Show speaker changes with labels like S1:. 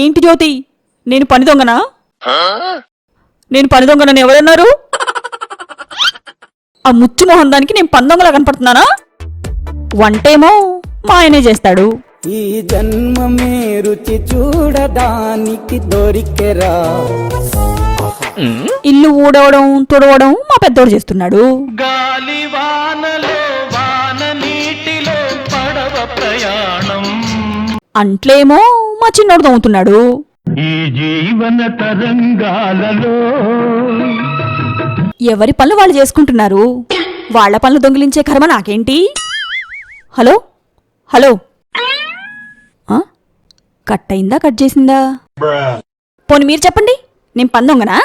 S1: ఏంటి జ్యోతి, నేను పని దొంగనా? నేను పని దొంగనని ఎవరన్నారు? ఆ ముచ్చు మొహం దానికి నేను పని దొంగలా కనపడుతున్నానా? వంటేమో మా ఆయనే చేస్తాడు.
S2: ఈ జన్మమే రుచి చూడడానికి దొరికెరా.
S1: ఇల్లు ఊడవడం తుడవడం మా పెద్దోడు చేస్తున్నాడు.
S3: గాలి వానలో వాన నీటిలో పడవ ప్రయాణం.
S1: అంట్లేమో మా చిన్నోడు తోముతున్నాడు.
S3: ఈ జీవన తరంగాలలో
S1: ఎవరి పనులు వాళ్ళు చేసుకుంటున్నారు. వాళ్ల పనులు దొంగిలించే కర్మ నాకేంటి? హలో హలో, కట్ అయిందా కట్ చేసిందా? పోనీ మీరు చెప్పండి, నేను పని దొంగనా?